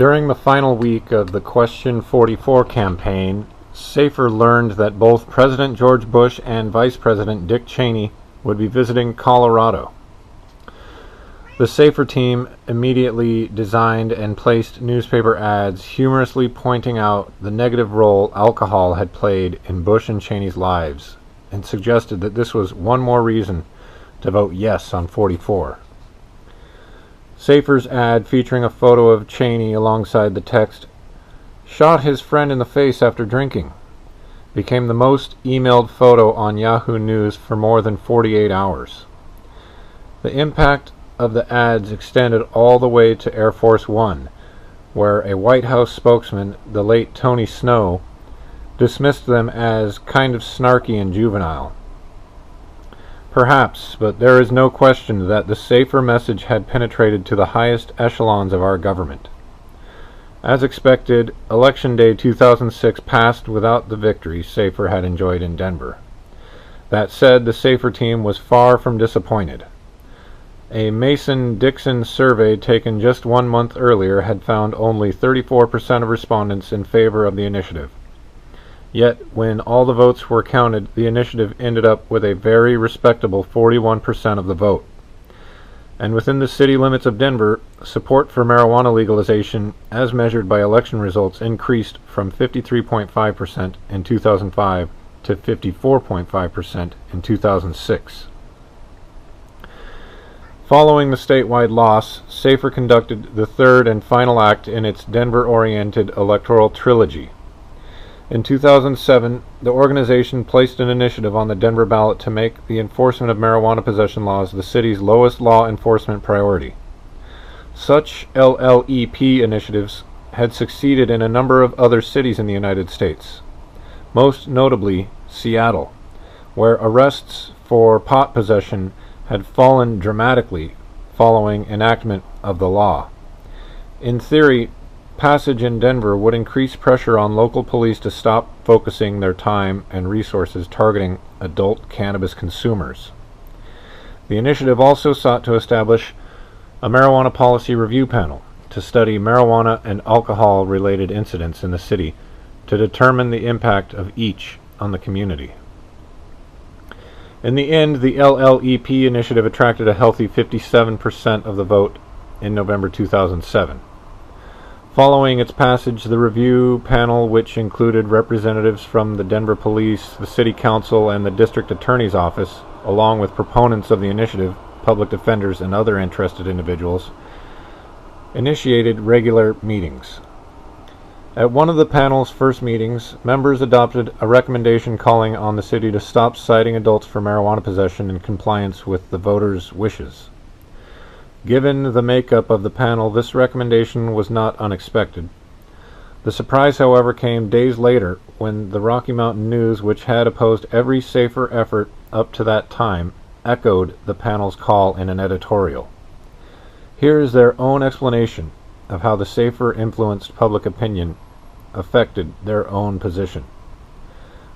During the final week of the Question 44 campaign, Safer learned that both President George Bush and Vice President Dick Cheney would be visiting Colorado. The Safer team immediately designed and placed newspaper ads humorously pointing out the negative role alcohol had played in Bush and Cheney's lives, and suggested that this was one more reason to vote yes on 44. Safer's ad, featuring a photo of Cheney alongside the text, "Shot his friend in the face after drinking," became the most emailed photo on Yahoo News for more than 48 hours. The impact of the ads extended all the way to Air Force One, where a White House spokesman, the late Tony Snow, dismissed them as kind of snarky and juvenile. Perhaps, but there is no question that the Safer message had penetrated to the highest echelons of our government. As expected, Election Day 2006 passed without the victory Safer had enjoyed in Denver. That said, the Safer team was far from disappointed. A Mason-Dixon survey taken just 1 month earlier had found only 34% of respondents in favor of the initiative. Yet, when all the votes were counted, the initiative ended up with a very respectable 41% of the vote. And within the city limits of Denver, support for marijuana legalization, as measured by election results, increased from 53.5% in 2005 to 54.5% in 2006. Following the statewide loss, Safer conducted the third and final act in its Denver-oriented electoral trilogy. In 2007, the organization placed an initiative on the Denver ballot to make the enforcement of marijuana possession laws the city's lowest law enforcement priority. Such LLEP initiatives had succeeded in a number of other cities in the United States, most notably Seattle, where arrests for pot possession had fallen dramatically following enactment of the law. In theory, passage in Denver would increase pressure on local police to stop focusing their time and resources targeting adult cannabis consumers. The initiative also sought to establish a marijuana policy review panel to study marijuana and alcohol-related incidents in the city to determine the impact of each on the community. In the end, the LLEP initiative attracted a healthy 57% of the vote in November 2007. Following its passage, the review panel, which included representatives from the Denver Police, the City Council, and the District Attorney's Office, along with proponents of the initiative, public defenders, and other interested individuals, initiated regular meetings. At one of the panel's first meetings, members adopted a recommendation calling on the city to stop citing adults for marijuana possession in compliance with the voters' wishes. Given the makeup of the panel, this recommendation was not unexpected. The surprise, however, came days later when the Rocky Mountain News, which had opposed every Safer effort up to that time, echoed the panel's call in an editorial. Here is their own explanation of how the Safer influenced public opinion affected their own position.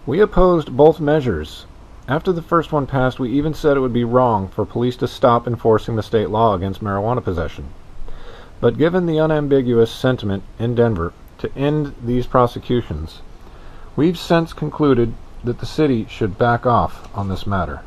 "We opposed both measures. After the first one passed, we even said it would be wrong for police to stop enforcing the state law against marijuana possession. But given the unambiguous sentiment in Denver to end these prosecutions, we've since concluded that the city should back off on this matter."